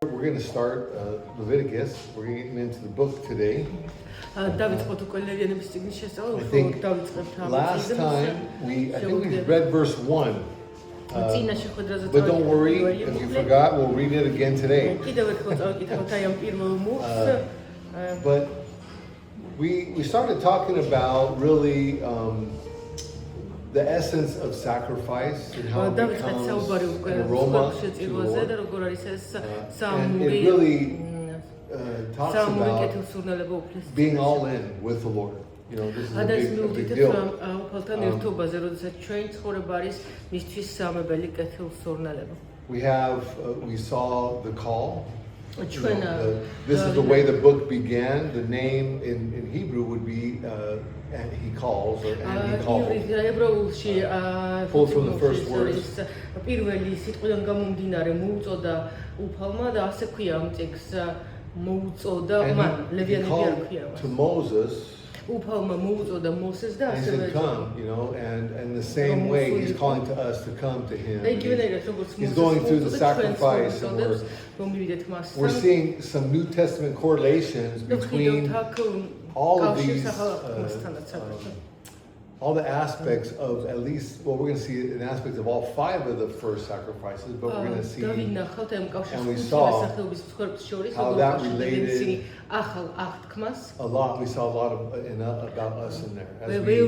We're going to start Leviticus. We're getting into the book today. I think last time we read verse 1. But don't worry, if you forgot, we'll read it again today. But we started talking about really the essence of sacrifice and how it becomes an aroma to the Lord. And it really talks about being all in with the Lord. You know, this is a big deal. We saw the call. This is the way the book began. The name in Hebrew would be and he calls or and he called. Pulled from the first words. And he called to Moses. And he said, come, you know, and the same way he's calling to us to come to him. He's going through the sacrifice, and we're seeing some New Testament correlations between all of these, all the aspects of at least, well, we're going to see an aspect of all 5 of the first sacrifices, but we're going to see, and we saw how that related a lot. We saw a lot of about us in there. As we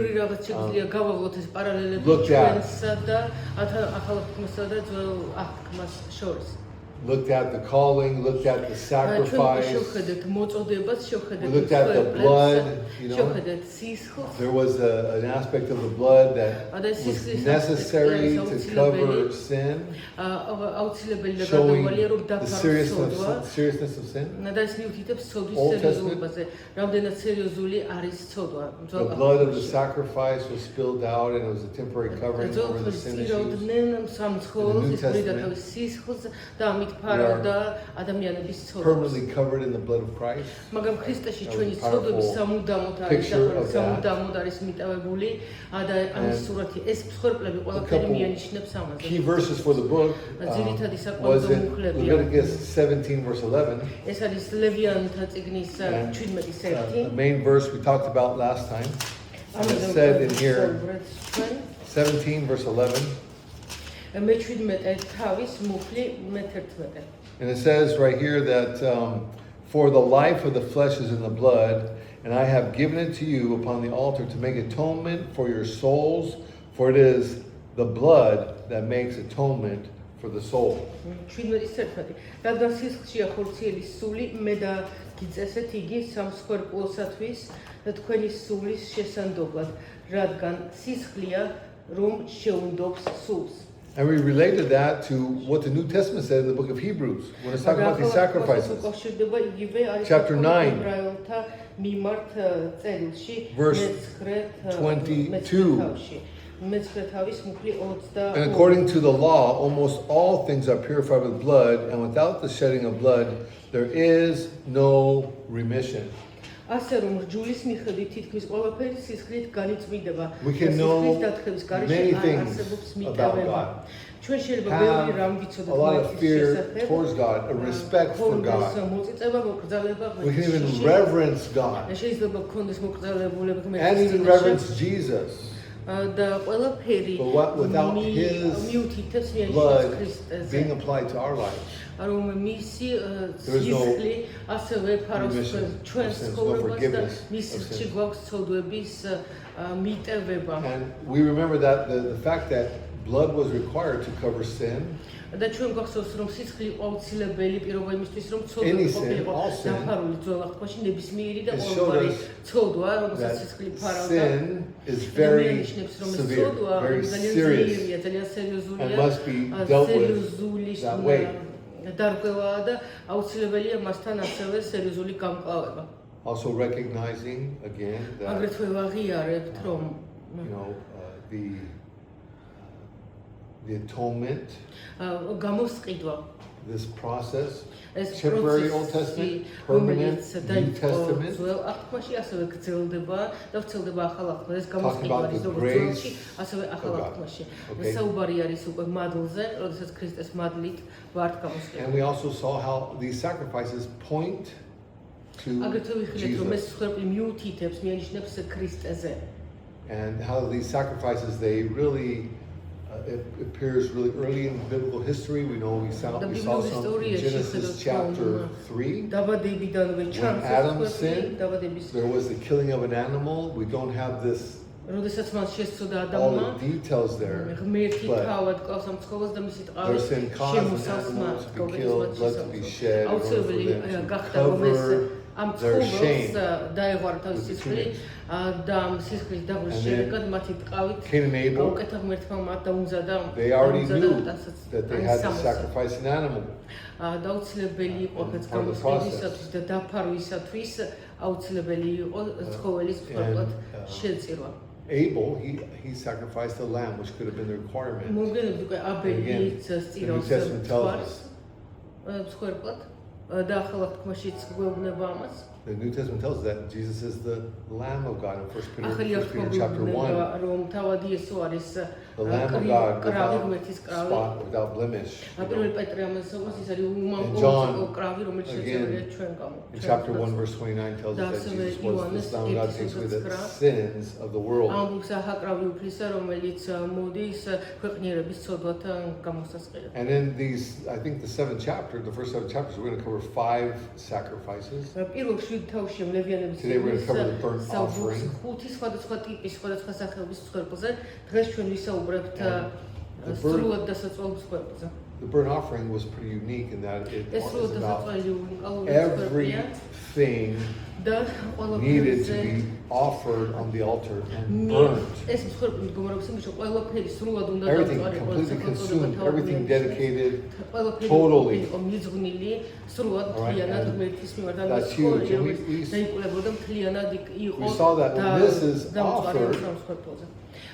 looked at the calling, looked at the sacrifice, we looked at the blood, you know. There was an aspect of the blood that was necessary to cover sin, showing the seriousness of sin. Old Testament, the blood of the sacrifice was spilled out and it was a temporary covering over the sin issues. In the New Testament, we are permanently covered in the blood of Christ. That was a powerful picture of that. And a couple key verses for the book was in Leviticus 17 verse 11. And the main verse we talked about last time. And it said in here, 17 verse 11. And it says right here that for the life of the flesh is in the blood, and I have given it to you upon the altar to make atonement for your souls, for it is the blood that makes atonement for the soul. And we related that to what the New Testament said in the book of Hebrews when it's talking about these sacrifices. Chapter 9, verse 22. And according to the law, almost all things are purified with blood, and without the shedding of blood, there is no remission. We can know many things about God. Have a lot of fear towards God, a respect for God. We can even reverence God. And even reverence Jesus. But without His blood being applied to our lives, there is no remission of sins, no forgiveness of sins. And we remember that the fact that blood was required to cover sin. Any sin, all sin. It showed us that sin is very severe, very serious, and must be dealt with that way. Also recognizing again that the atonement, this process, ეს temporary Old Testament, permanent New Testament, talking about the grace and we also saw how these sacrifices point to Jesus. And how these sacrifices, they really, it appears really early in biblical history. We know we saw some in Genesis chapter 3. When Adam sinned, there was the killing of an animal. We don't have this all the details there, but their sin caused an animal to be killed, blood to be shed, in order for them to cover their shame. And then Cain and Abel, they already knew that they had to sacrifice an animal. And part of the process. Abel, he sacrificed a lamb, which could have been the requirement. And again, the New Testament tells us. The New Testament tells us that Jesus is the Lamb of God in 1 Peter chapter 1. The Lamb of God without spot, without blemish. And John, again, in chapter 1 verse 29 tells us that Jesus was this Lamb of God who takes away the sins of the world. And in these, I think the first 7 chapters, we're going to cover 5 sacrifices. Today we're going to cover the burnt offering. The burnt offering was pretty unique in that it was about everything needed to be offered on the altar and burnt. Everything completely consumed, everything dedicated totally. Right? That's huge. And we saw that when this is offered,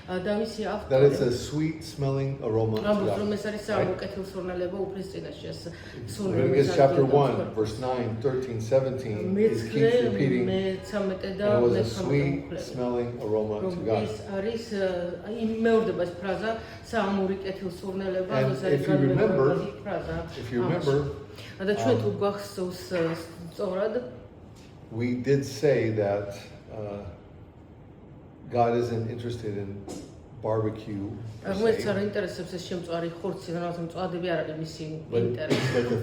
that it's a sweet smelling aroma to God. Leviticus chapter 1, verse 9, 13, 17, it keeps repeating, and it was a sweet smelling aroma to God. And if you remember, we did say that God isn't interested in barbecue. But the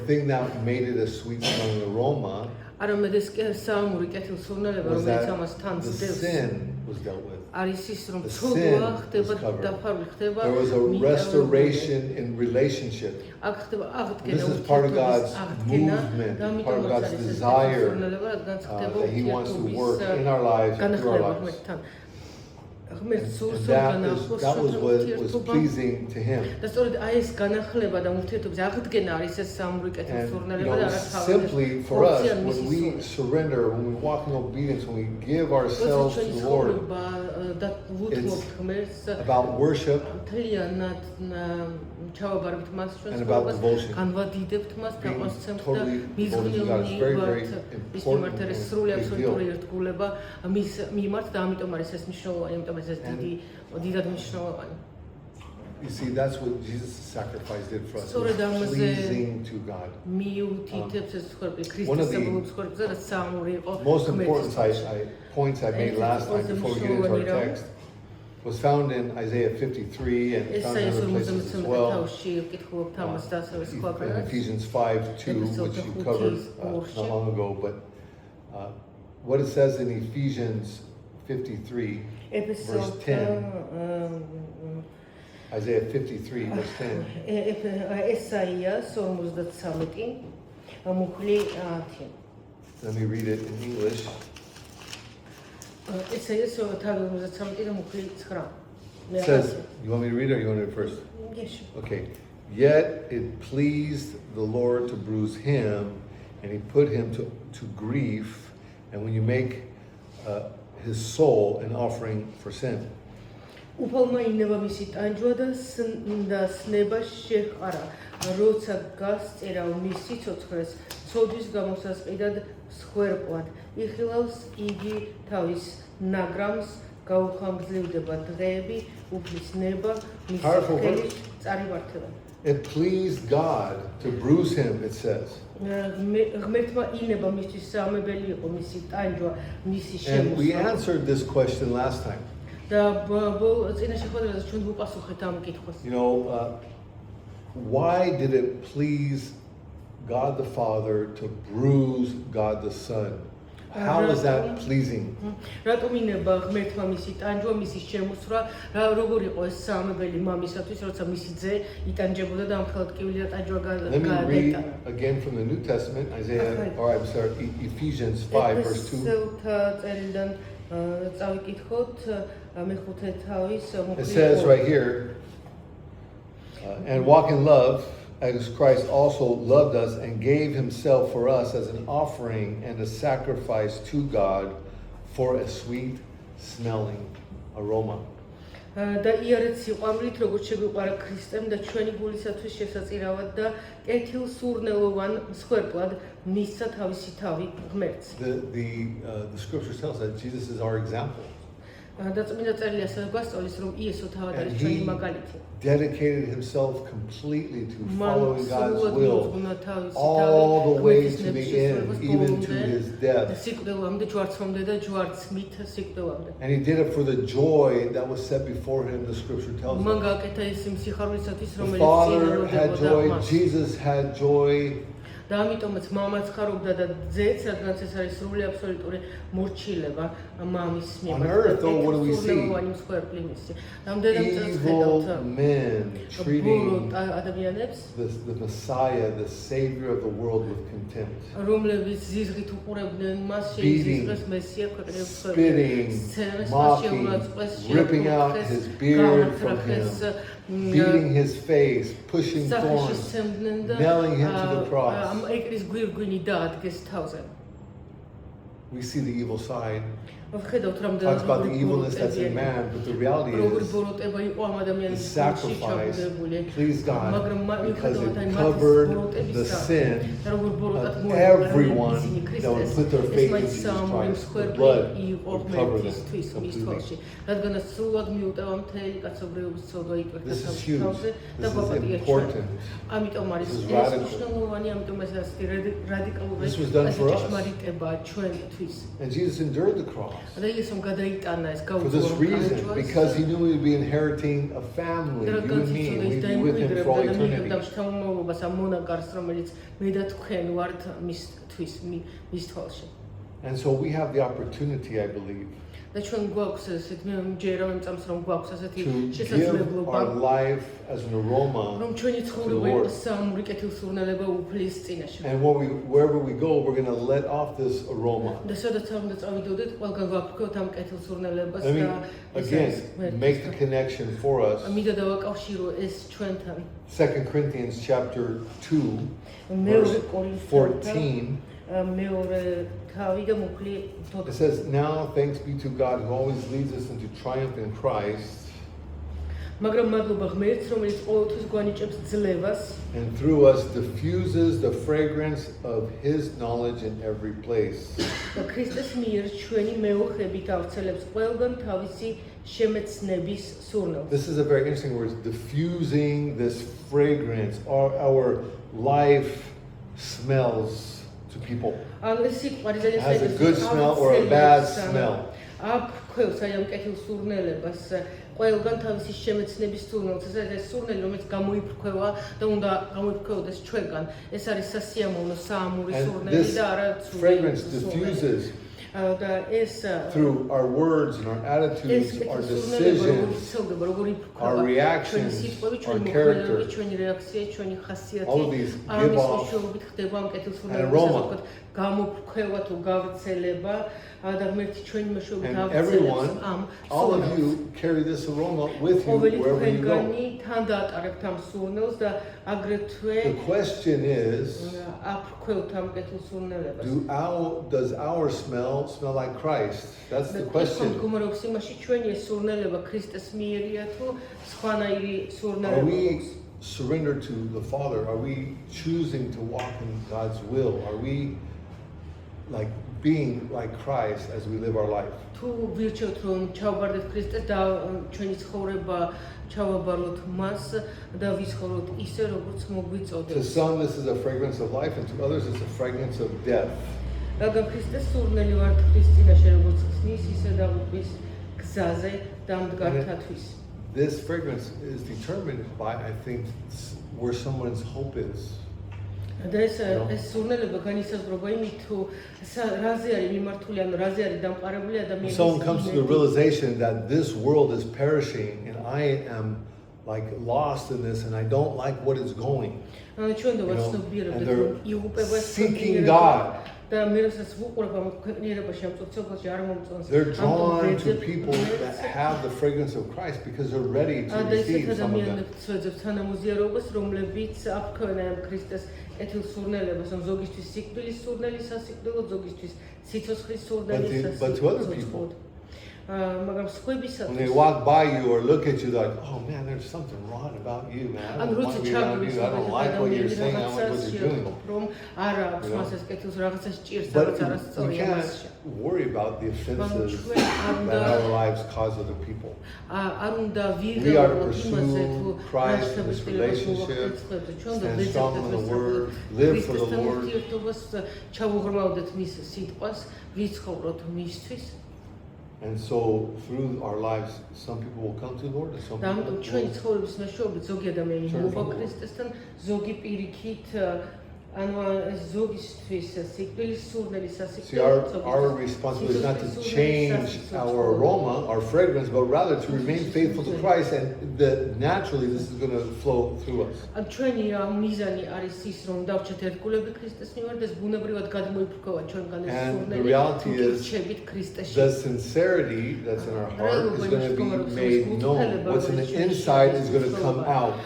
thing that made it a sweet smelling aroma was that the sin was dealt with. The sin was covered. There was a restoration in relationship. This is part of God's movement, part of God's desire that He wants to work in our lives and through our lives. And that was what was pleasing to Him. And simply for us, when we surrender, when we walk in obedience, when we give ourselves to the Lord, it's about worship and about devotion. Being totally devoted to God is very, very important and big deal. You see, that's what Jesus' sacrifice did for us. It was pleasing to God. One of the most important points I made last time before we get into our text was found in Isaiah 53 and found in other places as well. In Ephesians 5:2, which you covered not long ago. But what it says in Ephesians 53, verse 10. Isaiah 53, verse 10. Let me read it in English. It says, you want me to read it or you want to read it first? Yes. Okay. Yet it pleased the Lord to bruise him, and He put him to grief. And when you make his soul an offering for sin. უფალმა ინება მისი ტანჯვა და სნება შეჰყარა, როცა გასწერა მის სიცოცხლეს, ცოდვის გამოსასყიდად მსხვერპლად, იხილავს იგი თავის ნაგრამს, გაუხანგრძლივდება დღეები, უფლის ნება, მისი ხელით წარიმართება. It pleased God to bruise him, it says. And we answered this question last time. Why did it please God the Father to bruise God the Son? How is that pleasing? Let me read again from the New Testament, Ephesians 5 verse 2. It says right here, and walk in love, as Christ also loved us and gave himself for us as an offering and a sacrifice to God for a sweet smelling aroma. და იარეთ სიყვარულით როგორც შეგვიყვარა ქრისტემ და ჩვენი გულისათვის შესაწირავად და კეთილსურნელოვან მსხვერპლად მისცა თავისი თავი ღმერთს. The scripture tells that Jesus is our example. და წმინდა წერილი ასევე გვასწავლის რომ იესო თავად არის ჩვენი მაგალითი. Dedicated himself completely to following God's will all the way to the end, even to his death. And he did it for the joy that was set before him, the scripture tells us. The Father had joy, Jesus had joy. და ამიტომაც მამაც ხარობდა და ძეც, რადგანაც ეს არის სრული აბსოლუტური მორჩილება მამის მიერ. Evil men treating the Messiah, the Savior of the world, with contempt. Beating, spitting, mocking, ripping out his beard from him, beating his face, pushing thorns, nailing him to the cross. We see the evil side. Talks about the evilness that's in man, but the reality is the sacrifice pleased God because it covered the sin of everyone that would put their faith in Jesus Christ. The blood would cover them completely. This is huge. This is important. This is radical. This was done for us. And Jesus endured the cross. For this reason, because he knew he would be inheriting a family, you and me, we'd be with him for all eternity. And so we have the opportunity, I believe, to give our life as an aroma to the Lord. And wherever we go, we're going to let off this aroma. Let me again make the connection for us. 2 Corinthians chapter 2, verse 14. It says, now thanks be to God who always leads us into triumph in Christ. And through us diffuses the fragrance of his knowledge in every place. This is a very interesting word, diffusing this fragrance. Our life smells to people. It has a good smell or a bad smell. ყველგან თავისი შემეცნების სურნელს, ეს სურნელი, რომელიც გამოიფრქვევა და უნდა გამოიფრქვეოდეს ჩვენგან. ეს არის სასიამოვნო საამური სურნელი და არა ცუდი. Fragrance diffuses through our words and our attitudes, our decisions, our reactions, our character. All of these give off an aroma. And everyone, all of you carry this aroma with you wherever you go. The question is, does our smell like Christ? That's the question. Are we surrendered to the Father? Are we choosing to walk in God's will? Are we like being like Christ as we live our life? To some this is a fragrance of life, and to others it's a fragrance of death. This fragrance is determined by, I think, where someone's hope is. If someone comes to the realization that this world is perishing and I am like lost in this and I don't like what is going, and they're seeking God. They're drawn to people that have the fragrance of Christ because they're ready to receive some of them. But to other people, when they walk by you or look at you, they're like, oh man, there's something wrong about you, man. I don't want to be around you. I don't like what you're saying. I don't like what you're doing. But we can't worry about the offenses that our lives cause other people. We are to pursue Christ in this relationship, stand strong in the Word, live for the Lord. And so, through our lives, some people will come to the Lord, and some people See, our responsibility is not to change our aroma, our fragrance, but rather to remain faithful to Christ, and naturally this is going to flow through us. And the reality is, the sincerity that's in our heart is going to be made known. What's in the inside is going to come out.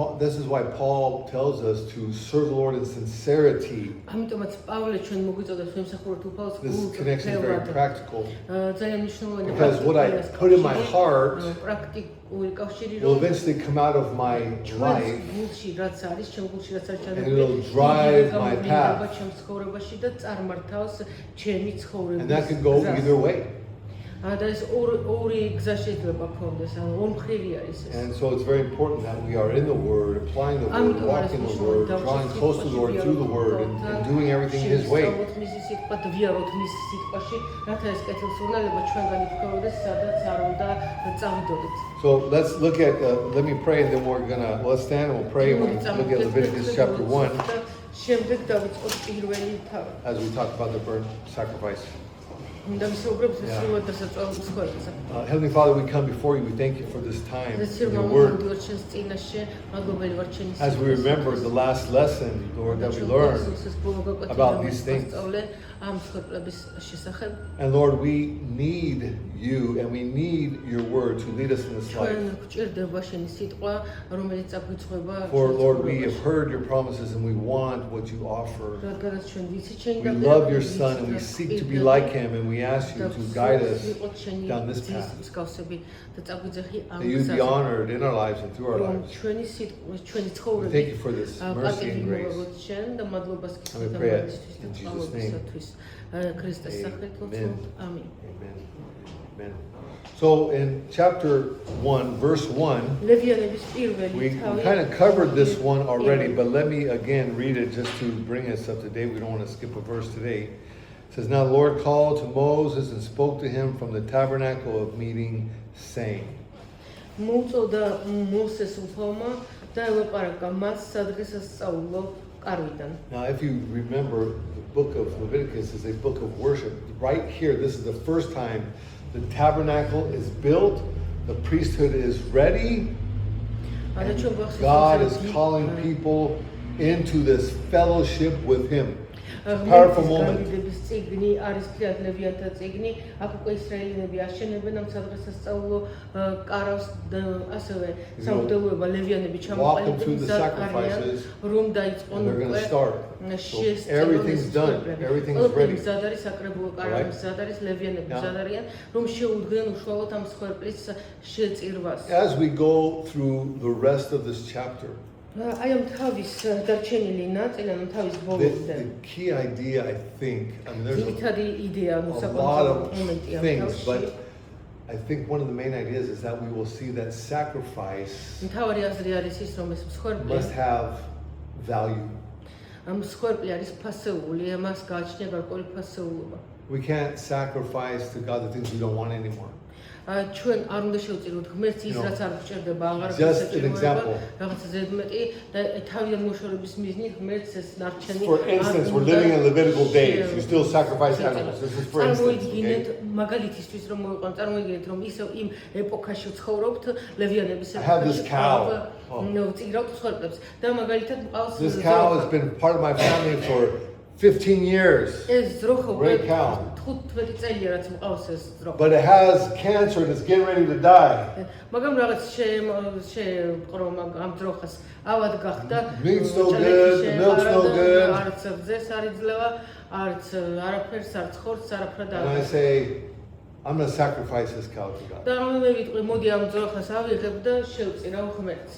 This is why Paul tells us to serve the Lord in sincerity. This connection is very practical. Because what I put in my heart will eventually come out of my life, and it will drive my path. And that can go either way. And so it's very important that we are in the Word, applying the Word, walking the Word, drawing close to the Lord through the Word, and doing everything His way. So let's look at, let me pray, and then let's stand and we'll pray, and we'll look at Leviticus chapter 1 as we talk about the burnt sacrifice. Heavenly Father, we come before you. We thank you for this time, for your word. As we remember the last lesson, Lord, that we learned about these things. And Lord, we need you and we need your word to lead us in this life. For Lord, we have heard your promises and we want what you offer. We love your Son and we seek to be like him, and we ask you to guide us down this path. That you be honored in our lives and through our lives. We thank you for this mercy and grace. And we pray it in Jesus' name. Amen. Amen. Amen. So in chapter 1, verse 1, we kind of covered this one already, but let me again read it just to bring us up to date. We don't want to skip a verse today. It says, now the Lord called to Moses and spoke to him from the tabernacle of meeting, saying. Now if you remember, the book of Leviticus is a book of worship. Right here, this is the first time the tabernacle is built, the priesthood is ready, and God is calling people into this fellowship with him. powerful moment. გამიდების წიგნი არის ფრიად ლევიანთა წიგნი, აქ უკვე ისრაელინები აშენებენ ამ სადღესასწაულო კარავს, ასევე სამღვდელოება ლევიანები ჩამოყალიბდნენ ზარყარიან, რომ დაიწყონ უკვე everything's done, everything's ready. მზად არის საკრებულო კარავი, მზად არის ლევიანები მზად არიან, რომ შეუდგნენ უშუალოდ ამ სხერპლის შეწირვას. As we go through the rest of this chapter, აი ამ თავის დარჩენილი ნაწილი, ამ თავის ბოლომდე. The key idea, I think, I mean, there's ძირითადი იდეა, a lot of things, but I think one of the main ideas is that we will see that sacrifice მთავარი აზრი არის ის, რომ ეს მსხვერპლი must have value. ამ მსხვერპლი არის ფასეული, მას გააჩნია გარკვეული ფასეულობა. We can't sacrifice to God the things we don't want anymore. ჩვენ არ უნდა შევწიროთ ღმერთს ის რაც არ გვჭირდება, აღარ გვესაჭიროება, რაღაცა ზედმეტი და თავიდან მოშორების მიზნით ღმერთს ეს ნარჩენი. For instance, we're living in Levitical days. You still sacrifice animals. This is for instance. წარმოიდგინეთ მაგალითისთვის რომ მოვიყვანოთ, წარმოიდგინეთ რომ ისევ იმ ეპოქაში ვცხოვრობთ, ლევიანების ეპოქაში. ვწირავთ მსხვერპლებს და მაგალითად მყავს This cow has been part of my family for 15 years. ეს ძროხა Great cow. 15 წელია რაც მყავს ეს ძროხა. But it has cancer and it's getting ready to die. მაგრამ რაღაც შეყრო ამ ძროხას ავად გახდა. Meat's no good, milk's no good. არც ძეს არ იძლევა, არც არაფერს, არც ხორცს, არაფრად არ. And I say, I'm going to sacrifice this cow to God. და მე ვიტყვი, მოდი ამ ძროხას ავიღებ და შევწირავ ღმერთს.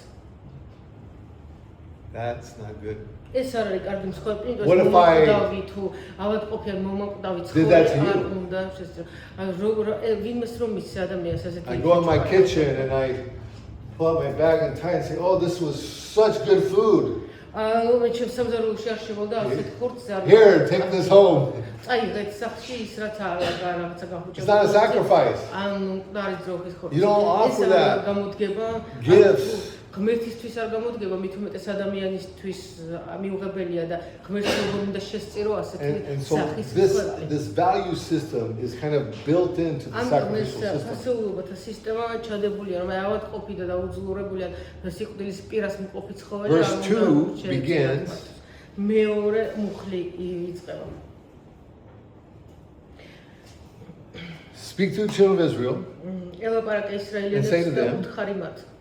That's not good. ეს არ არის კარგი მსხვერპლი, What if I თუ ავადყოფიან მომაკვდავი did that to არ you? უნდა ვინმეს რომ მისცე ადამიანს ასეთი. I go in my kitchen and I pull out my bag and tie and say, oh, this was such good food. მე ჩემს სამზარეულოში არ შემოვდა ასეთ ხორცს არ. Here, take this home. წაიღეთ სახში ის რაც რაღაცა გაჰუჭება. It's not a sacrifice. ანუ მკვდარი ძროხის ხორცი. You don't offer that. გამოდგება Gifts. ღმერთისთვის არ გამოდგება, მით უმეტეს ადამიანისთვის მიუღებელია და ღმერთს როგორ უნდა შესწირო ასეთი სახის მსხვერპლი. This value system is kind of built into the sacrificial system. ფასეულობათა სისტემა ჩადებულია, რომ ავადყოფიდა და უძლურებულია სიკვდილის პირას მყოფი ცხოველი. Verse 2 begins. მეორე მუხლი იწყება. Speak to the children of Israel and say to them,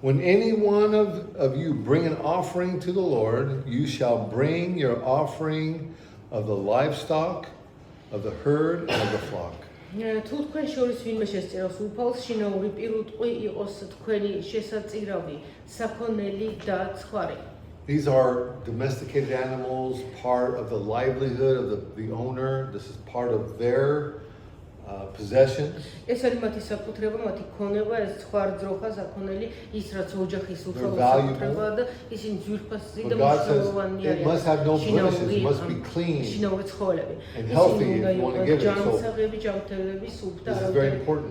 when any one of you bring an offering to the Lord, you shall bring your offering of the livestock, of the herd, and of the flock. თუ თქვენ შორის ვინმე შესწირავს უფალს, შინაური პირუტყვი იყოს თქვენი შესაწირავი, საქონელი და ცხარი. These are domesticated animals, part of the livelihood of the owner. This is part of their possessions. ეს არის მათი საკუთრება, მათი ქონება, ეს სხვა ძროხა, საქონელი, ის რაც ოჯახის უფალო საკუთრებაა და ისინი ძვირფასი და მნიშვნელოვანი it must have no blemishes, it must be clean and healthy if you want to give it. So this is very important.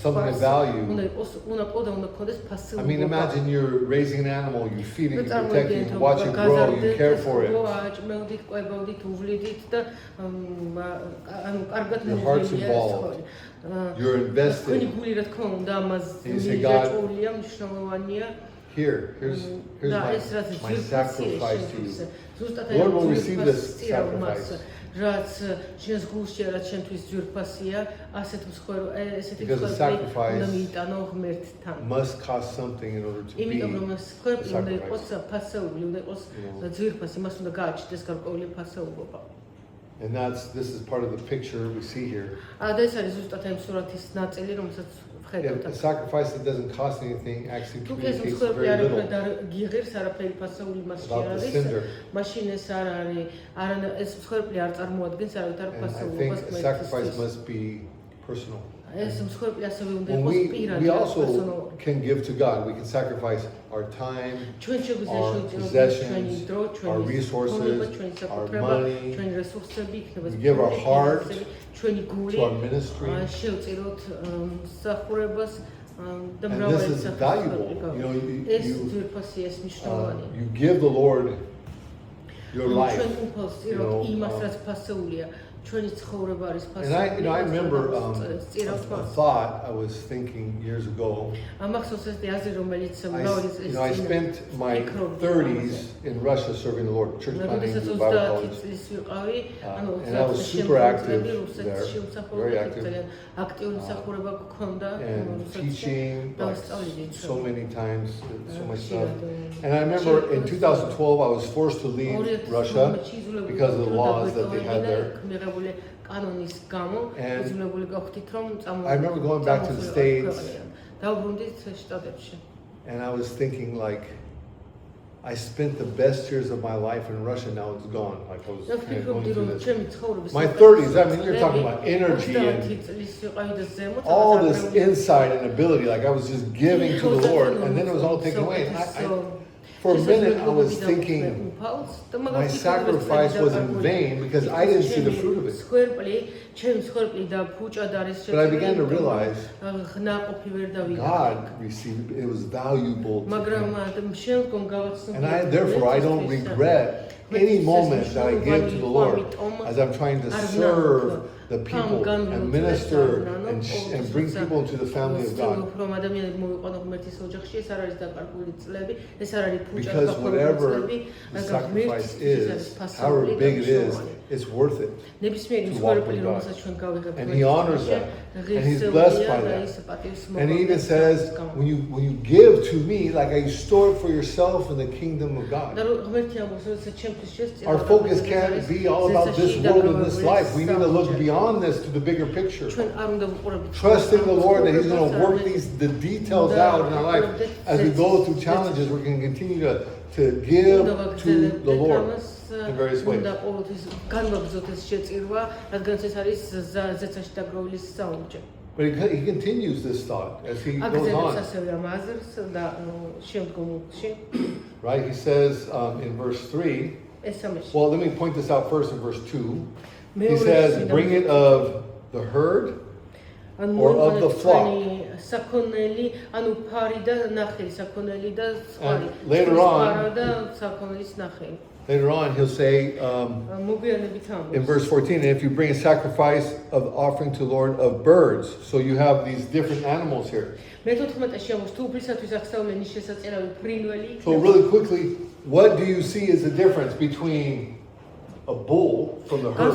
Something of value. I mean, imagine you're raising an animal, you feed it, you protect it, you watch it grow, you care for it. Your heart's involved. You're invested. And you say, God, here's my sacrifice to you. Lord will receive this sacrifice. Because the sacrifice must cost something in order to be a sacrifice. And this is part of the picture we see here. If a sacrifice that doesn't cost anything actually communicates very little about the sender. And I think a sacrifice must be personal. We also can give to God. We can sacrifice our time, our possessions, our resources, our money. We give our heart to our ministry. And this is valuable. You give the Lord your life. And I remember a thought I was thinking years ago. I spent my 30s in Russia serving the Lord, church planting, Bible college. And I was super active there, very active. And teaching so many times, so much stuff. And I remember in 2012 I was forced to leave Russia because of the laws that they had there. And I remember going back to the States, and I was thinking, like, I spent the best years of my life in Russia, now it's gone. Like I was kind of going through this. My 30s, I mean, you're talking about energy and all this insight and ability. Like I was just giving to the Lord, and then it was all taken away. For a minute, I was thinking my sacrifice was in vain because I didn't see the fruit of it. But I began to realize God received it. It was valuable to Him. And therefore, I don't regret any moment that I give to the Lord as I'm trying to serve the people and minister and bring people into the family of God. Because whatever the sacrifice is, however big it is, it's worth it to walk with God. And He honors that. And He's blessed by that. And He even says, when you give to me, like I store it for yourself in the kingdom of God. Our focus can't be all about this world and this life. We need to look beyond this to the bigger picture. Trust in the Lord that He's going to work the details out in our life. As we go through challenges, we're going to continue to give to the Lord in various ways. But he continues this thought as he goes on. Right? He says in verse 3, well, let me point this out first in verse 2. He says, bring it of the herd or of the flock. And later on, he'll say in verse 14, and if you bring a sacrifice of offering to the Lord of birds, so you have these different animals here. So really quickly, what do you see as the difference between a bull from the herd,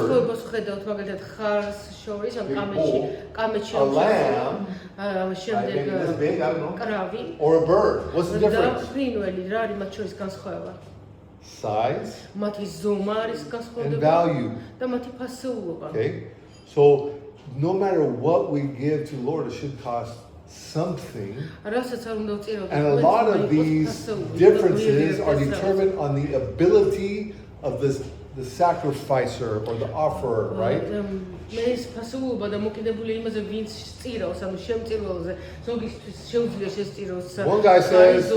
a lamb, maybe this big, I don't know, or a bird? What's the difference? Size and value. Okay, so no matter what we give to the Lord, it should cost something. And a lot of these differences are determined on the ability of the sacrificer or the offerer, right? One guy says,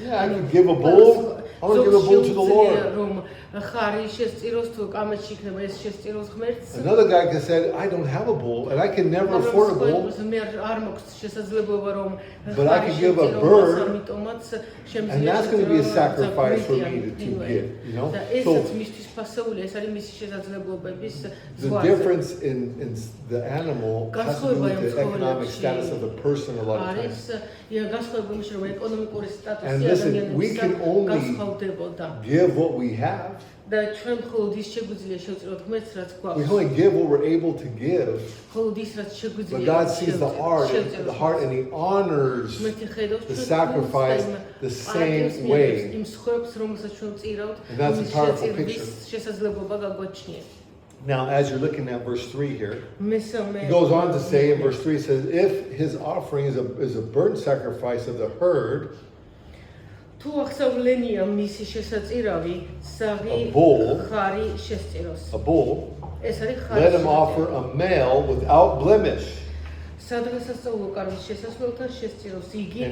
yeah, I can give a bull. I want to give a bull to the Lord. Another guy said, I don't have a bull and I can never afford a bull, but I can give a bird, and that's going to be a sacrifice for me to give, you know? So the difference in the animal has to do with the economic status of the person a lot of times. And listen, we can only give what we have. We only give what we're able to give. But God sees the heart, and He honors the sacrifice the same way. And that's a powerful picture. Now, as you're looking at verse 3 here, he goes on to say in verse 3, it says, if his offering is a burnt sacrifice of the herd, a bull, let him offer a male without blemish. And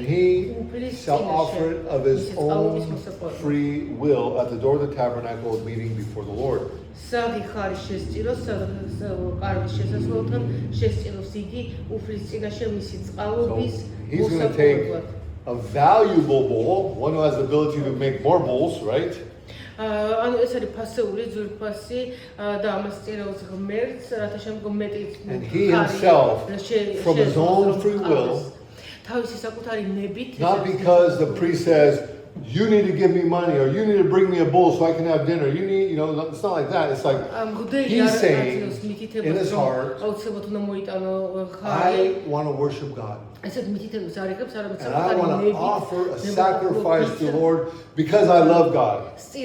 he shall offer it of his own free will at the door of the tabernacle of meeting before the Lord. So he's going to take a valuable bull, one who has the ability to make more bulls, right? ანუ ეს არის ფასეული ძვირფასი და ამას წერავს ღმერთს, რათა შემდგომ მეტი And he himself, from his own free will, თავისი საკუთარი ნებით, not because the priest says, you need to give me money, or you need to bring me a bowl so I can have dinner. You need, it's not like that. It's like he's saying in his heart, I want to worship God. And I want to offer a sacrifice to the Lord because I love God. So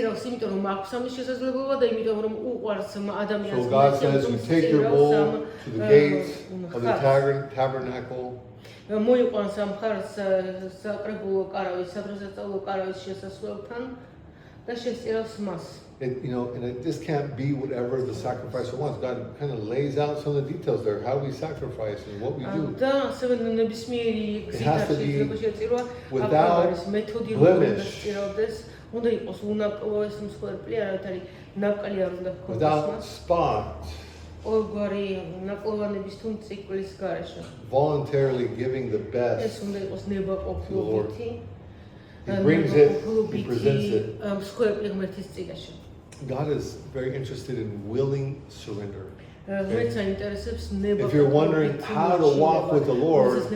God says, you take your bowl to the gates of the tabernacle. მოიყვანს ამ ხარს საკრებულო კარავის, სადროსაწავლო კარავის შესასვლელთან და შესწირავს მას. And it just can't be whatever the sacrificer wants. God kind of lays out some of the details there, how we sacrifice and what we do. და ასევე ნებისმიერი გზითაში შეწირვა without მეთოდი blemish, უნდა იყოს უნაკლოეს მსხვერპლი, არ არის ნაკალი არ უნდა ჰქონდეს მას. without spot, voluntarily giving the best to the Lord. He brings it, he presents it. God is very interested in willing surrender. If you're wondering how to walk with the Lord,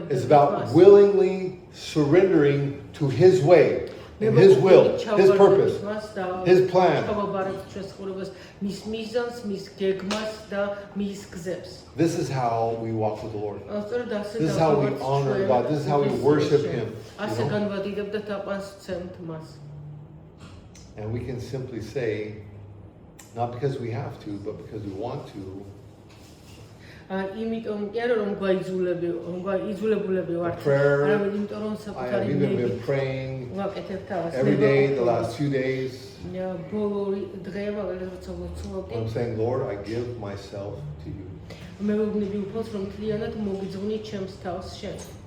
it's about willingly surrendering to His way. In His will, His purpose, His plan. This is how we walk with the Lord. This is how we honor God. This is how we worship Him. And we can simply say, not because we have to, but because we want to, prayer, I have even been praying every day the last few days. I'm saying, Lord, I give myself to you.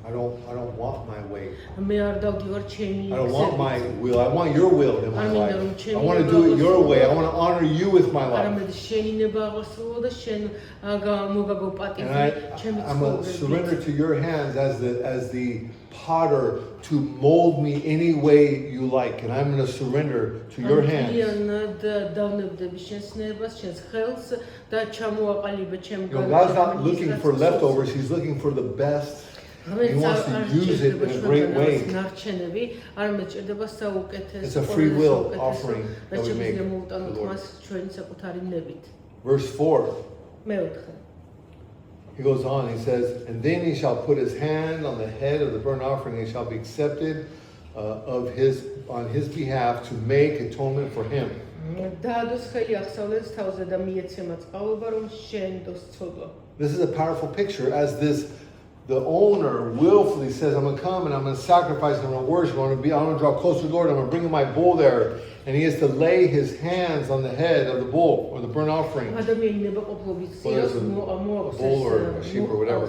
I don't want my way. I don't want my will. I want your will in my life. I want to do it your way. I want to honor you with my life. And I'm going to surrender to your hands as the potter to mold me any way you like. And I'm going to surrender to your hands. God's not looking for leftovers. He's looking for the best. He wants to use it in a great way. It's a free will offering that we make to the Lord. Verse 4. He goes on, he says, and then he shall put his hand on the head of the burnt offering, and he shall be accepted on his behalf to make atonement for him. This is a powerful picture as the owner willfully says, I'm going to come and I'm going to sacrifice, I'm going to worship, I'm going to draw close to the Lord, I'm going to bring my bull there. And he has to lay his hands on the head of the bull or the burnt offering. Whether it's a bull or a sheep or whatever.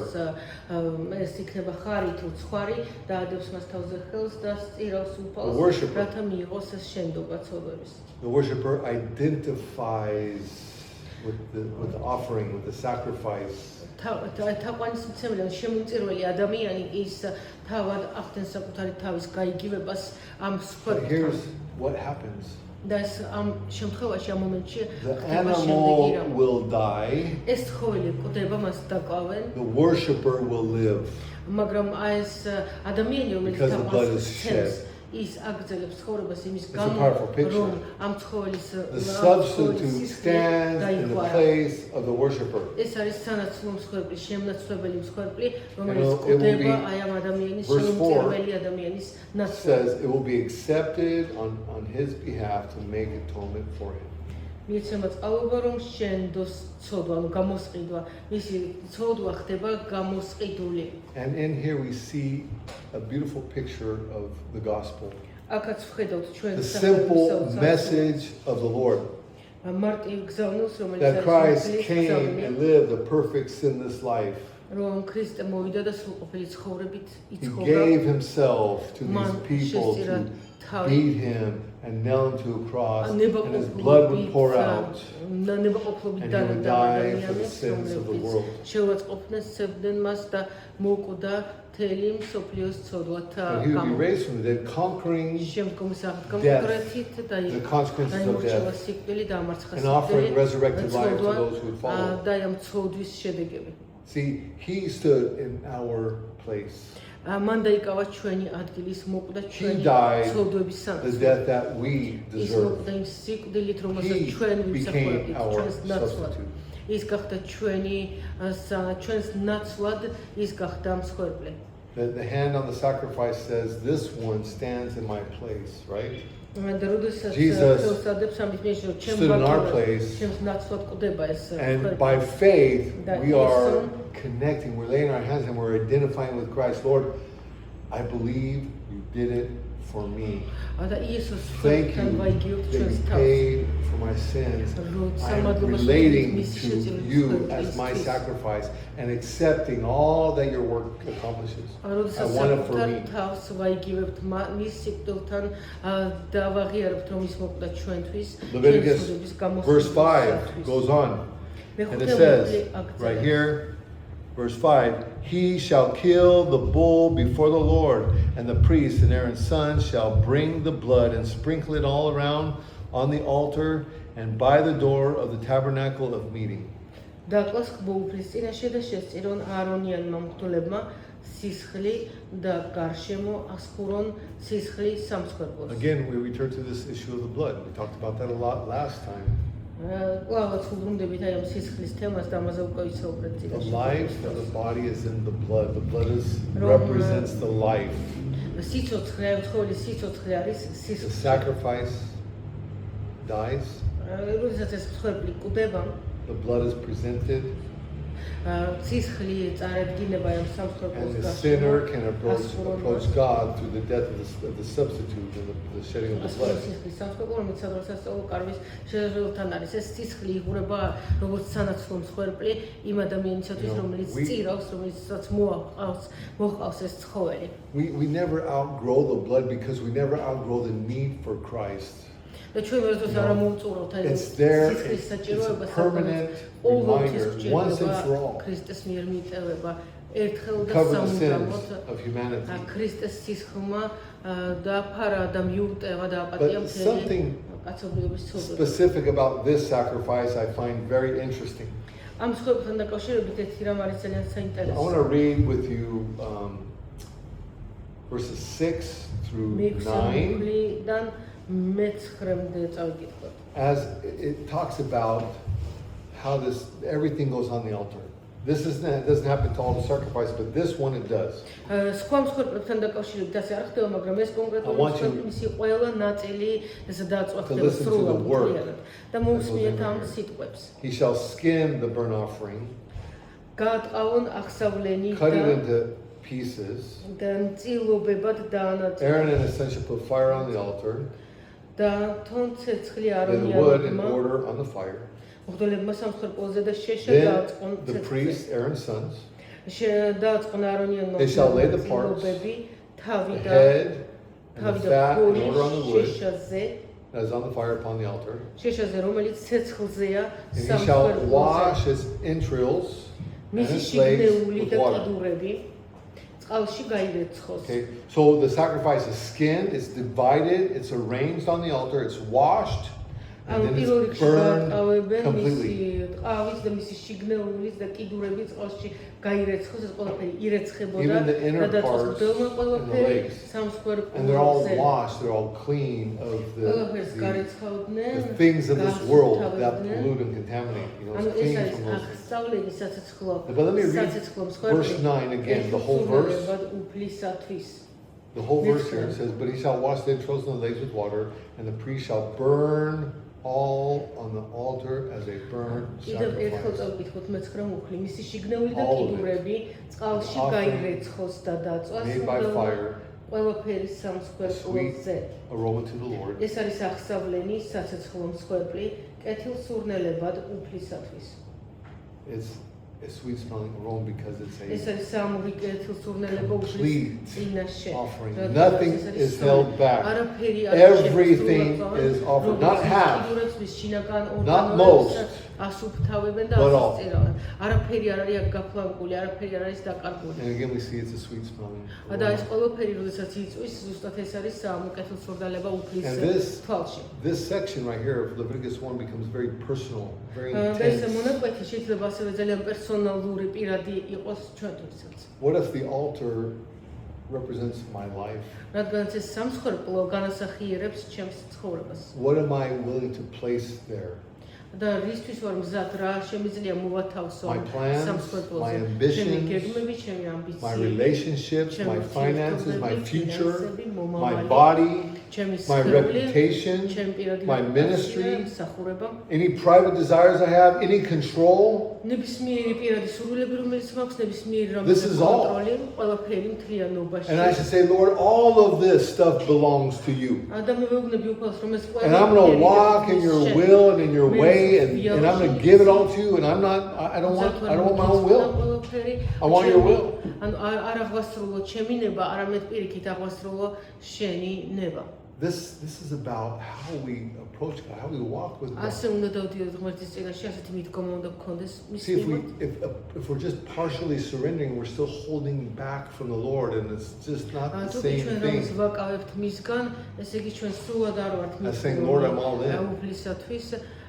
The worshipper identifies with the offering, with the sacrifice. But here's what happens. The animal will die. The worshipper will live. Because the blood is shed. It's a powerful picture. The substitute stands in the place of the worshipper. Verse 4 says it will be accepted on his behalf to make atonement for him. And in here we see a beautiful picture of the gospel. The simple message of the Lord. That Christ came and lived a perfect sinless life. რომ ქრისტე მოვიდა და სრულყოფილი ცხოვრებით He იცხოვრა. gave himself to these people to beat him and nail him to a cross, and his blood would pour out, and he would die for the sins of the world. შევაწყობდნენ სევდნენ მას და მოკვდა თელი მსოფლიოს ცოდვათა And he would be raised from the dead, conquering death, the consequences of death, and offering resurrected life to those who would follow. See, he stood in our place. He died the death that we deserve. He became our substitute. ის გახდა ჩვენს ნაცვლად ის გახდა მსხვერპლი. The hand on the sacrifice says, "This one stands in my place," right? Jesus stood in our place, and by faith we are connecting. We're laying our hands and we're identifying with Christ. Lord, I believe you did it for me. Thank you that you paid for my sins. I'm relating to you as my sacrifice and accepting all that your work accomplishes. I want it for me. Leviticus verse 5 goes on, and it says right here, verse 5, "He shall kill the bull before the Lord, and the priest and Aaron's son shall bring the blood and sprinkle it all around on the altar and by the door of the tabernacle of meeting." Again, we return to this issue of the blood. We talked about that a lot last time. The life of the body is in the blood. The blood represents the life. The sacrifice dies. The blood is presented. And the sinner can approach God through the death of the substitute and the shedding of the blood. We never outgrow the blood because we never outgrow the need for Christ. It's there, it's a permanent reminder, once and for all, to cover the sins of humanity. But something specific about this sacrifice I find very interesting. I want to read with you verses 6 through 9. As it talks about how everything goes on the altar. This doesn't happen to all the sacrifice, but this one it does. I want you to listen to the word. He shall skin the burnt offering, cut it into pieces. Aaron and his son shall put fire on the altar, and the wood in order on the fire. Then the priest, Aaron's sons, they shall lay the parts, the head, and the fat in order on the wood that is on the fire upon the altar. And he shall wash his entrails and his legs with water. Okay, so the sacrifice is skinned, it's divided, it's arranged on the altar, it's washed, and then it's burned completely. Even the inner parts and the legs. And they're all washed, they're all clean of the things of this world that pollute and contaminate. It's clean from those things. But let me read verse 9 again, the whole verse. The whole verse here says, "But he shall wash the entrails and the legs with water, and the priest shall burn all on the altar as a burnt sacrifice." All of it. Made by fire, a sweet aroma to the Lord. a sweet smelling aroma because it's a complete offering. Nothing is held back. Everything is offered. Not half, not most, but all. And again we see it's a sweet smelling aroma. And this section right here of Leviticus 1 becomes very personal, very intense. What if the altar represents my life? What am I willing to place there? My plans, my ambitions, my relationships, my finances, my future, my body, my reputation, my ministry, any private desires I have, any control. This is all. And I should say, Lord, all of this stuff belongs to you. And I'm going to walk in your will and in your way. And I'm going to give it all to you, and I don't want my own will. I want your will. This is about how we approach God, how we walk with God. See, if we're just partially surrendering, we're still holding back from the Lord, and it's just not the same thing as saying, Lord, I'm all in.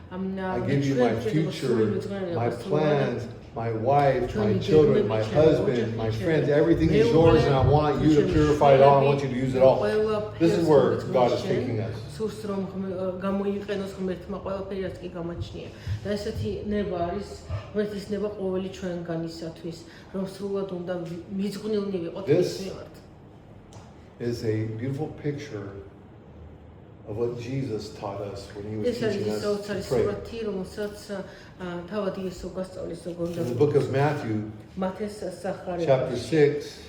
I give you my future, my plans, my wife, my children, my husband, my friends. Everything is yours, and I want you to purify it all. I want you to use it all. This is where God is taking us. This is a beautiful picture of what Jesus taught us when he was teaching us to pray. In the book of Matthew, chapter 6,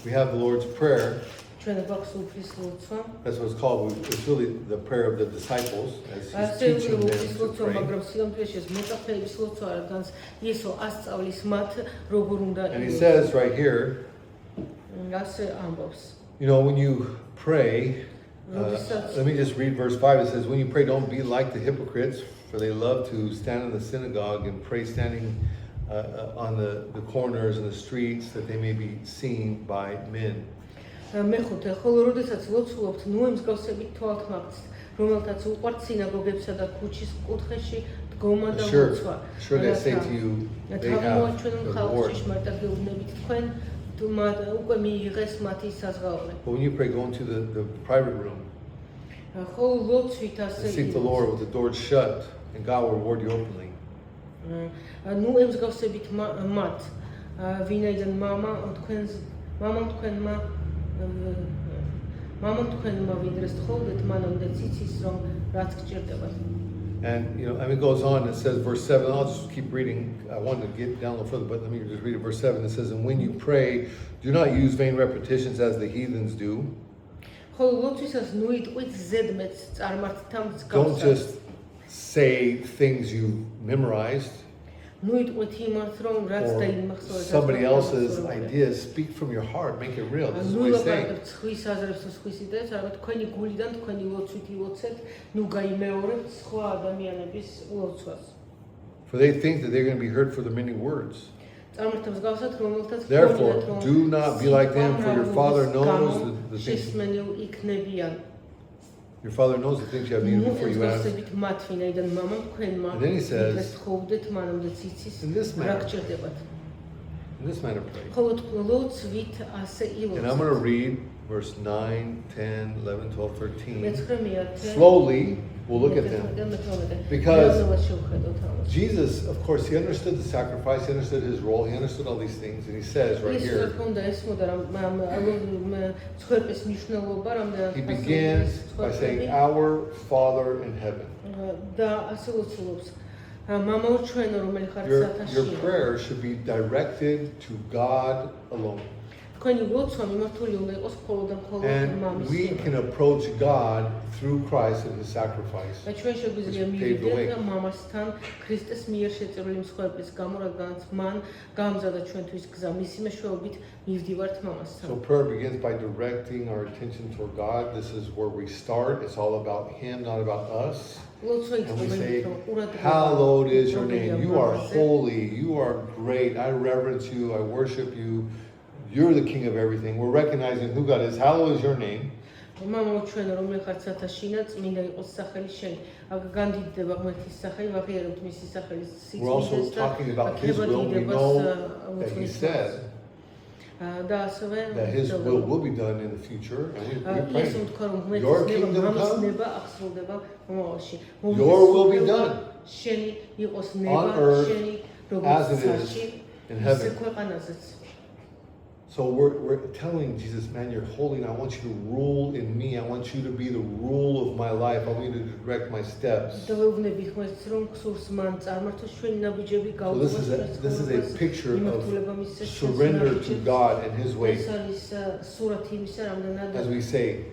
we have the Lord's Prayer. That's what it's called. It's really the prayer of the disciples as he's teaching them to pray. And he says right here, you know, when you pray, let me just read verse 5. It says, when you pray, don't be like the hypocrites, for they love to stand in the synagogue and pray standing on the corners and the streets, that they may be seen by men. Surely I say to you, they have the reward. But when you pray, go into the private room and seek the Lord with the doors shut, and God will reward you openly. And it goes on. It says, verse 7. I'll just keep reading. I wanted to get down a little further, but let me just read it. Verse 7. It says, and when you pray, do not use vain repetitions as the heathens do. Don't just say things you memorized or somebody else's ideas. Speak from your heart. Make it real. This is what he's saying. For they think that they're going to be heard for the many words. Therefore, do not be like them, for your Father knows the things. Your Father knows the things you have need before you ask. And then he says, in this manner pray. And I'm going to read verse 9, 10, 11, 12, 13. Slowly, we'll look at them. Because Jesus, of course, he understood the sacrifice, he understood his role, he understood all these things. And he says right here, he begins by saying, our Father in heaven. Your prayer should be directed to God alone. And we can approach God through Christ and His sacrifice. Which paved the way. So prayer begins by directing our attention toward God. This is where we start. It's all about Him, not about us. And we say, hallowed is your name. You are holy. You are great. I reverence you. I worship you. You're the King of everything. We're recognizing who God is. Hallowed is your name. We're also talking about His will. We know that He said that His will be done in the future. And we pray, your kingdom come, your will be done on earth as it is in heaven. So we're telling Jesus, man, you're holy, and I want you to rule in me. I want you to be the rule of my life. I want you to direct my steps. So this is a picture of surrender to God and His way. As we say,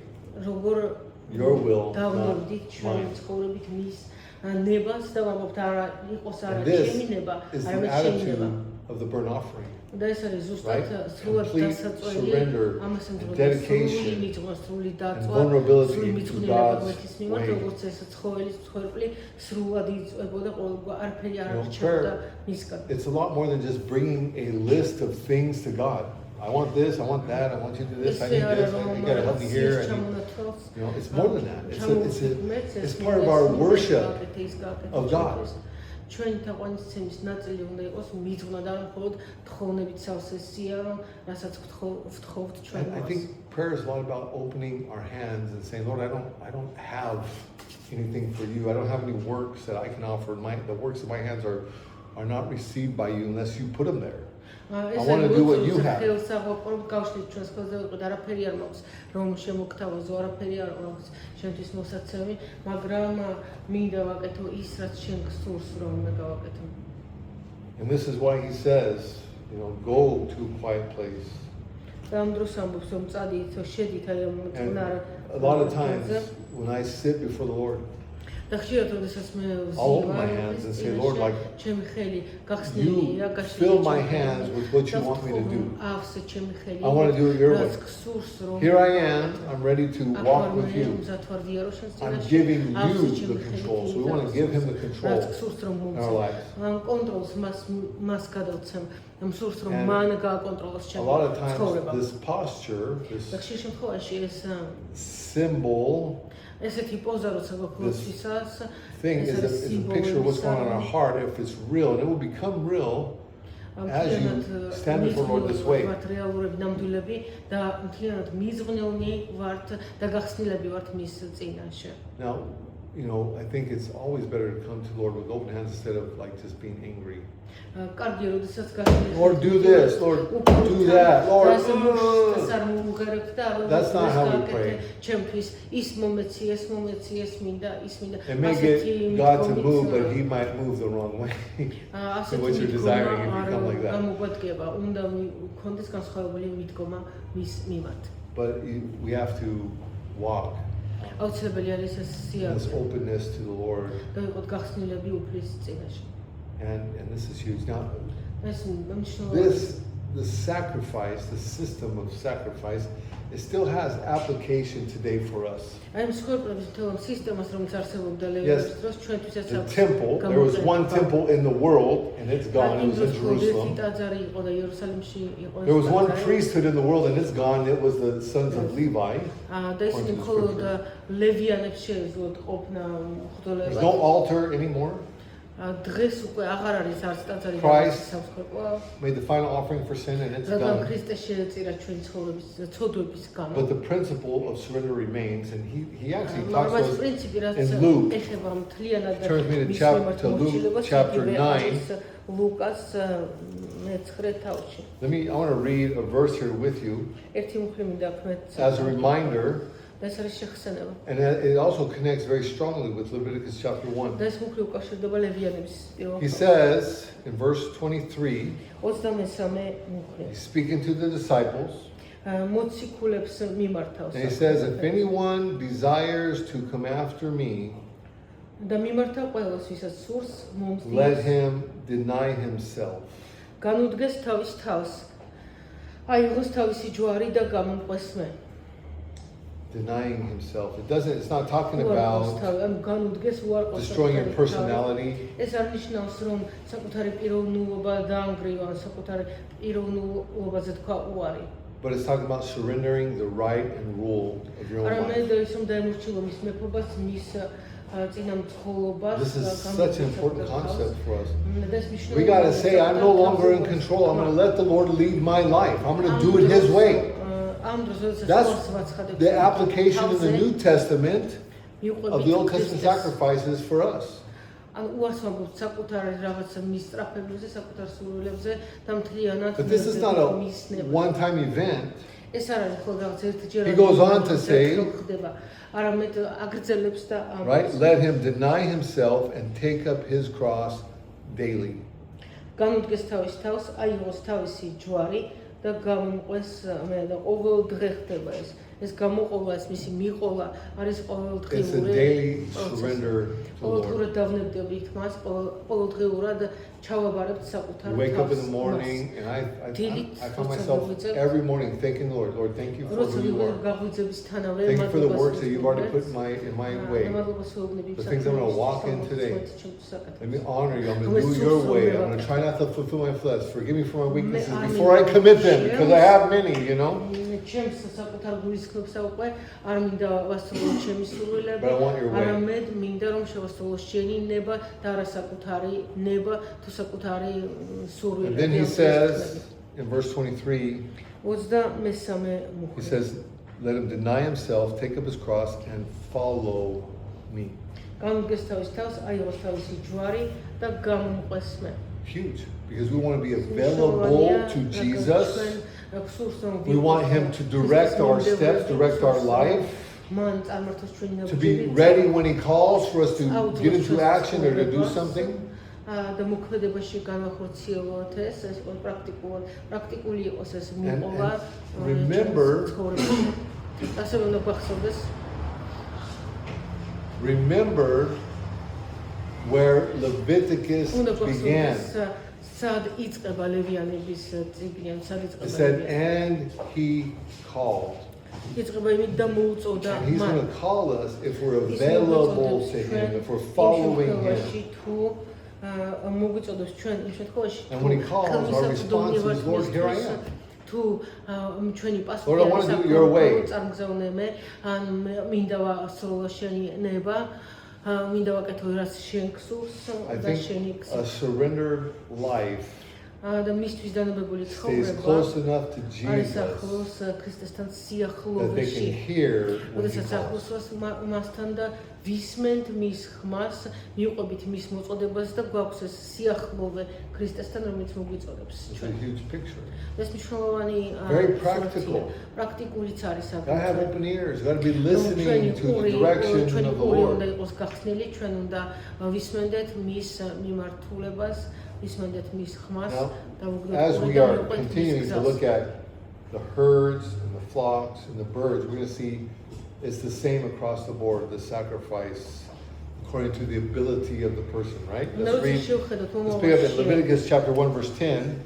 your will, not mine. And this is the attitude of the burnt offering. Right? Complete surrender and dedication and vulnerability to God's way. Prayer, it's a lot more than just bringing a list of things to God. I want this, I want that, I want you to do this, I need this, you gotta help me here. It's more than that. It's part of our worship of God. And I think prayer is a lot about opening our hands and saying, Lord, I don't have anything for you. I don't have any works that I can offer. The works of my hands are not received by you unless you put them there. I want to do what you have. And this is why He says, go to a quiet place. And a lot of times when I sit before the Lord, I'll open my hands and say, Lord, like, you fill my hands with what you want me to do. I want to do it your way. Here I am. I'm ready to walk with you. I'm giving you the control. So we want to give Him the control in our lives. And a lot of times this posture, this symbol, this thing is a picture of what's going on in our heart if it's real, and it will become real as you stand before the Lord this way. Now, I think it's always better to come to the Lord with open hands instead of like just being angry. Lord, do this. Lord, do that. Lord, that's not how we pray. It may get God to move, but He might move the wrong way. So what you're desiring if you come like that. But we have to walk this openness to the Lord. And this is huge. Now, the sacrifice, the system of sacrifice, it still has application today for us. Yes, the temple, there was one temple in the world, and it's gone, it was in Jerusalem. There was one priesthood in the world, and it's gone, it was the sons of Levi. There's no altar anymore. Christ made the final offering for sin, and it's done. But the principle of surrender remains, and he actually talks to us in Luke. Turns me to Luke chapter 9. I want to read a verse here with you as a reminder. And it also connects very strongly with Leviticus chapter 1. He says in verse 23, he's speaking to the disciples. მოციქულებს მიმართავს. And he says, if anyone desires to come after me, და მიმართა ყველას, ვისაც სურს მომსდიეს, let him deny himself. განუდგეს თავის თავს, აიღოს თავისი ჯვარი და გამომყვეს მე. Denying himself. It's not talking about destroying your personality. ეს არ ნიშნავს, რომ საკუთარი პიროვნულობა დაანგრივა, საკუთარი პიროვნულობაზე თქვა უარი. But it's talking about surrendering the right and rule of your own life. This is such an important concept for us. We got to say, I'm no longer in control. I'm going to let the Lord lead my life. I'm going to do it His way. That's the application in the New Testament of the Old Testament sacrifices for us. But this is not a one-time event. He goes on to say, right, let him deny himself and take up his cross daily. It's a daily surrender to the Lord. You wake up in the morning, and I find myself every morning thanking the Lord. Lord, thank you for who you are. Thank you for the works that you've already put in my way. The things I'm going to walk in today. Let me honor you. I'm going to do your way. I'm going to try not to fulfill my flesh. Forgive me for my weaknesses before I commit them, because I have many, you know. But I want your way. And then he says in verse 23, he says, let him deny himself, take up his cross, and follow me. Huge, because we want to be available to Jesus. We want him to direct our steps, direct our life, to be ready when he calls for us to get into action or to do something. And remember where Leviticus began. It said, and he called. And he's going to call us if we're available to him, if we're following him. And when he calls, our response is, Lord, here I am. Lord, I want to do it your way. I think a surrendered life stays close enough to Jesus that they can hear when he calls. It's a huge picture. Very practical. Gotta have open ears. Gotta be listening to the direction of the Lord. Now, as we are continuing to look at the herds and the flocks and the birds, we're going to see it's the same across the board, the sacrifice, according to the ability of the person, right? Let's pick up in Leviticus chapter 1, verse 10.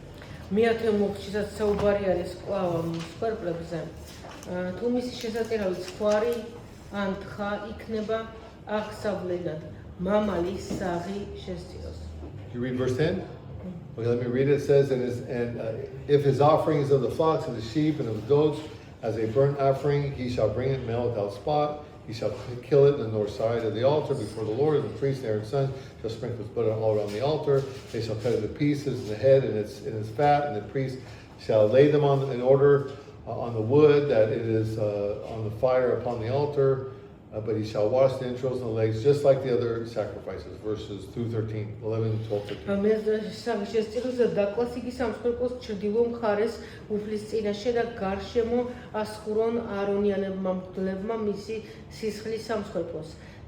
You read verse 10? Okay, let me read it. It says, if his offering is of the flocks and the sheep and of the goats, as a burnt offering, he shall bring it male without spot. He shall kill it on the north side of the altar before the Lord, and the priest Aaron's son shall sprinkle his blood all around the altar. They shall cut it to pieces, the head and its fat, and the priest shall lay them in order on the wood that it is on the fire upon the altar. But he shall wash the entrails and the legs just like the other sacrifices. Verses 2:13, 11, 12, 13.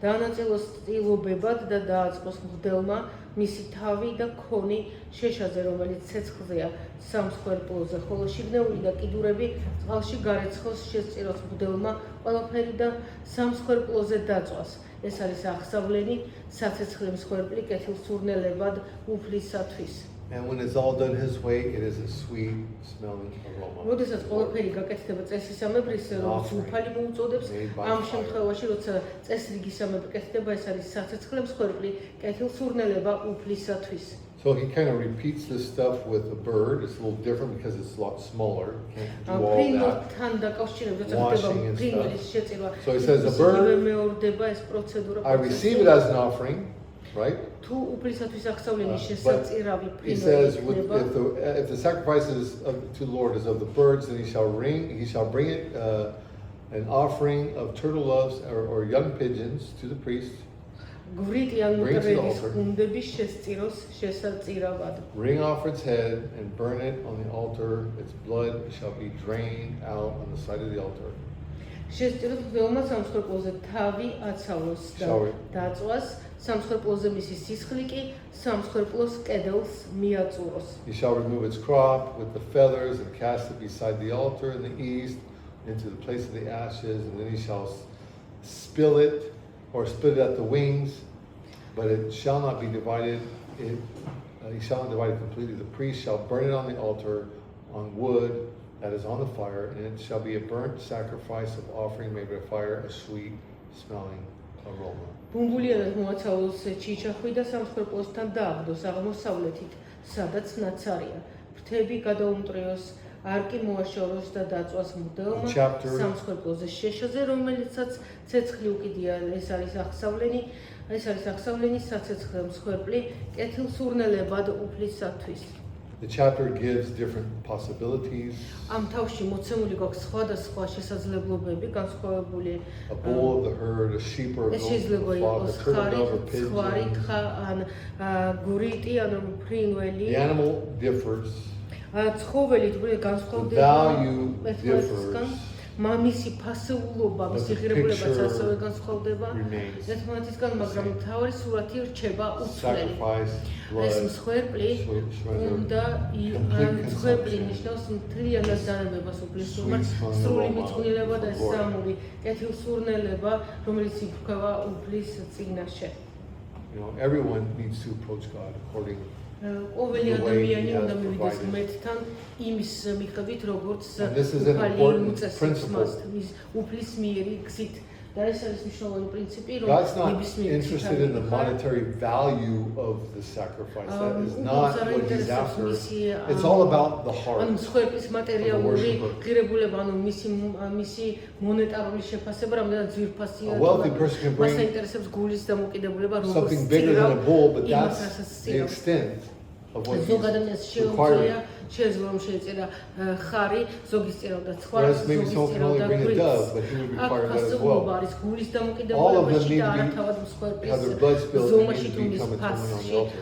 დაანაწილებლობებად და დააწყოს მღვდელმა მისი თავი და ქონი შეშაზე, რომელიც ცეცხლზეა სამსხვერპლოზე, ხოლო შიგნეული და კიდურები წყალში გარეცხოს შესწიროს მღვდელმა ყველაფერი და სამსხვერპლოზე დაწვას. ეს არის აღსავლენი საცეცხლე მსხვერპლი კეთილსურნელებად უფლისათვის. And when it's all done his way, it is a sweet smelling aroma. როდესაც ყველაფერი გაკეთდება წესისამებრ, როგორც უფალი მოუწოდებს, ამ შემთხვევაში, როცა წესრიგისამებრ კეთდება, ეს არის საცეცხლე მსხვერპლი კეთილსურნელება უფლისათვის. So he kind of repeats this stuff with the bird. It's a little different because it's a lot smaller. You can't do all that. Washing and stuff. So he says, the bird, I receive it as an offering, right? He says, if the sacrifices to the Lord is of the birds, then he shall bring it an offering of turtle doves or young pigeons to the priest. Wring off its head and burn it on the altar. Its blood shall be drained out on the side of the altar. He shall remove its crop with the feathers and cast it beside the altar in the east into the place of the ashes, and then he shall spill it or split it at the wings, but it shall not be divided. He shall not divide it completely. The priest shall burn it on the altar on wood that is on the fire, and it shall be a burnt sacrifice of offering made by fire, a sweet smelling aroma. ბუმბულიანად მოაცალოს ჩიჩახვი და სამსხვერპლოსთან დააბდოს აღმოსავლეთით, სადაც ნაცარია. ფრთები გადაუმტრიოს, არკი მოაშოროს და დაწვას მღვდელმა სამსხვერპლოზე შეშაზე, რომელიცაც ცეცხლი უკიდია. ეს არის აღსავლენი საცეცხლე მსხვერპლი კეთილსურნელებად უფლისათვის. The chapter gives different possibilities. ამ თავში მოცემული გვაქვს სხვადასხვა შესაძლებლობები, განსხვავებული. A bull of the herd, a sheep or a goat, a flock, a turtle dove or pigeon. The animal differs. The value differs. მამისი ფასეულობა, მისი ღირებულებაც ასევე განსხვავდება. ერთმანეთისგან, მაგრამ მთავარი სურათი რჩება უცვლელი. ეს მსხვერპლი უნდა მსხვერპლი ნიშნავს მთლიანად დანებებას უფლის მიმართ, სრული მიწყვილება და სამური კეთილსურნელება, რომელიც იფრქვევა უფლის წინაშე. Everyone needs to approach God according ყოველი ადამიანი უნდა მივიდეს ღმერთთან იმის მიხედვით, როგორც უფალი უწესებს მას უფლის მიერი გზით. God's not interested in the monetary value of the sacrifice. That is not what he's after. It's all about the heart. A wealthy person can bring something bigger than a bull, but that's the extent of what he's requiring. Whereas maybe someone can only bring a dove, but he would require that as well. All of them need to have their blood spilled and need to be coming on the altar.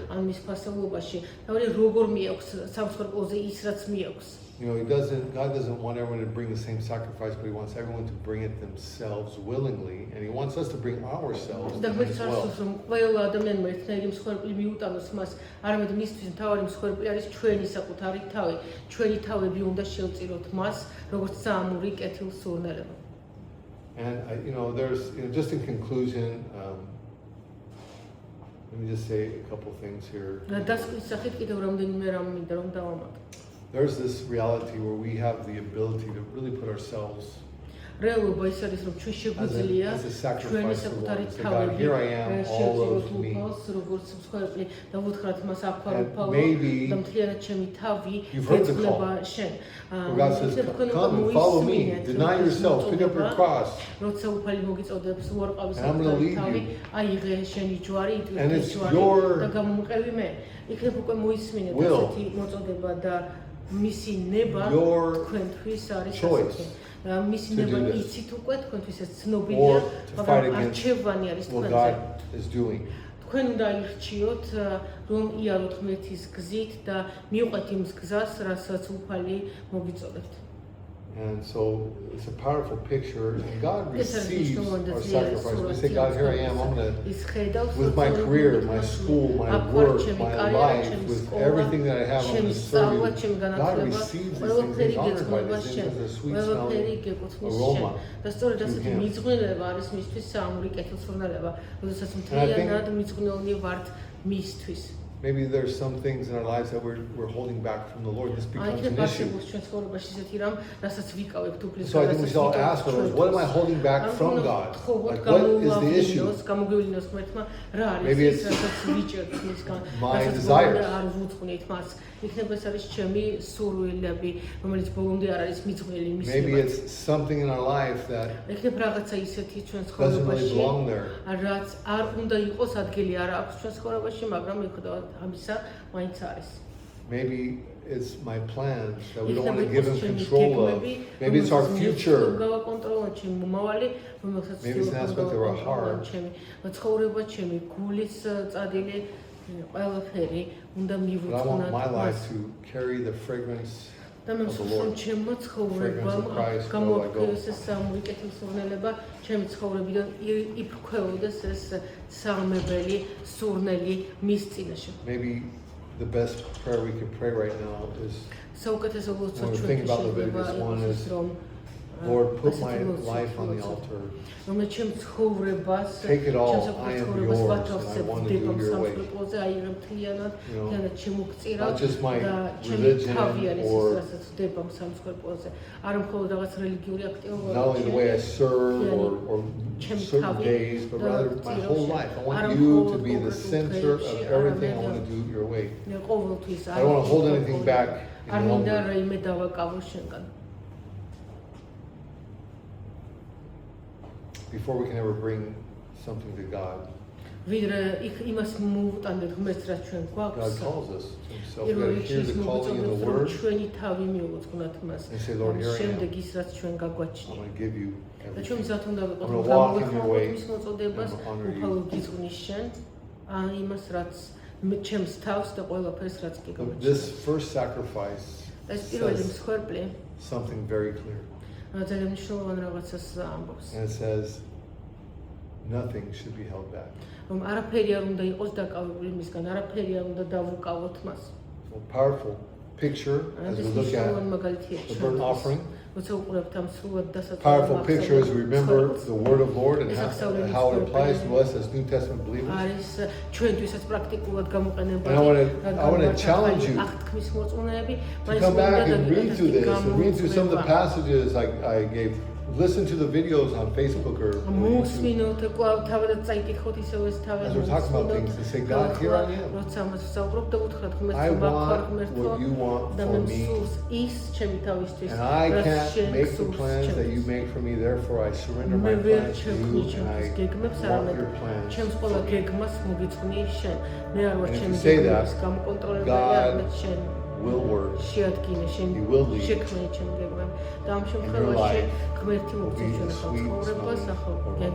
God doesn't want everyone to bring the same sacrifice, but he wants everyone to bring it themselves willingly, and he wants us to bring ourselves as well. And there's just in conclusion, let me just say a couple things here. There's this reality where we have the ability to really put ourselves as a sacrifice to the Lord. Say, God, here I am, all of me. And maybe you've heard the call. Where God says, come and follow me, deny yourself, pick up your cross, and I'm going to lead you. And it's your will. Your choice to do this or to fight against what God is doing. თქვენ უნდა ირჩიოთ რომ იაროთ ღმერთის გზით და მივყვეთ იმ გზას, რასაც უფალი მოგიწოდებთ. And so it's a powerful picture, and God receives our sacrifice. We say, God, here I am. I'm going to, with my career, my school, my work, my life, with everything that I have, I'm going to serve you. God receives these things. He's honored by this. There's a sweet smelling aroma to Him. And I think maybe there's some things in our lives that we're holding back from the Lord. This becomes an issue. So I think we should all ask ourselves, what am I holding back from God? Like, what is the issue? Maybe it's my desires. Maybe it's something in our life that doesn't really belong there. Maybe it's my plans that we don't want to give Him control of. Maybe it's our future. Maybe it's an aspect of our heart. But I want my life to carry the fragrance of the Lord, fragrance of Christ wherever I go. Maybe the best prayer we can pray right now is, when we think about Leviticus 1, is, Lord, put my life on the altar. Take it all. I am yours, and I want to do your way. Not just my religion or not only the way I serve or certain days, but rather my whole life. I want you to be the center of everything. I want to do your way. I don't want to hold anything back any longer. Before we can ever bring something to God, God calls us to Himself. We got to hear the calling in the Word and say, Lord, here I am. I'm going to give you everything. I'm going to walk in your way. I'm going to honor you. But this first sacrifice says something very clear. And it says, nothing should be held back. A powerful picture as we look at the burnt offering. Powerful picture as we remember the word of Lord and how it applies to us as New Testament believers. And I want to challenge you to come back and read through this and read through some of the passages I gave. Listen to the videos on Facebook or YouTube. As we're talking about things, to say, God, here I am. I want what you want for me. And I can't make the plans that you make for me. Therefore, I surrender my plans to you and I want your plans for me. And if you say that, God will work. He will lead. And your life will be the sweet smelling aroma.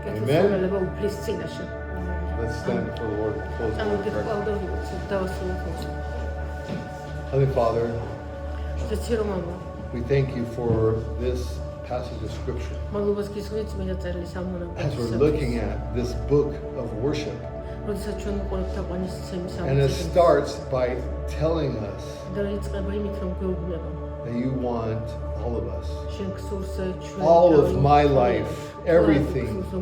Amen. Let's stand for the Lord and close the prayer. Heavenly Father, we thank you for this passage of Scripture. As we're looking at this book of worship, and it starts by telling us that you want all of us, all of my life, everything. You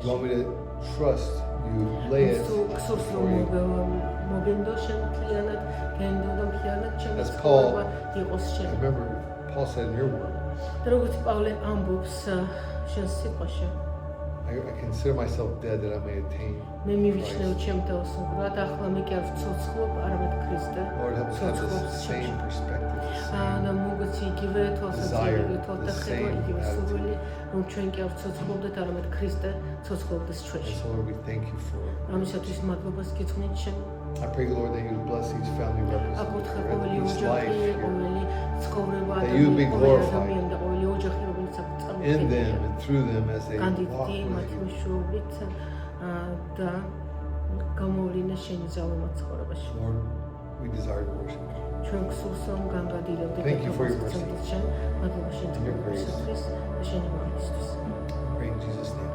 want me to trust you, lay it before you. As Paul, I remember Paul said in your word, I consider myself dead that I may attain Christ. Lord, help us have the same perspective, the same desire, the same attitude. And so, Lord, we thank you for it. I pray, Lord, that you bless each family represented, each life here, that you be glorified in them and through them as they walk with you. Lord, we desire to worship. Thank you for your mercy. And your grace. Pray in Jesus' name.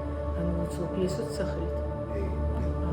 Amen.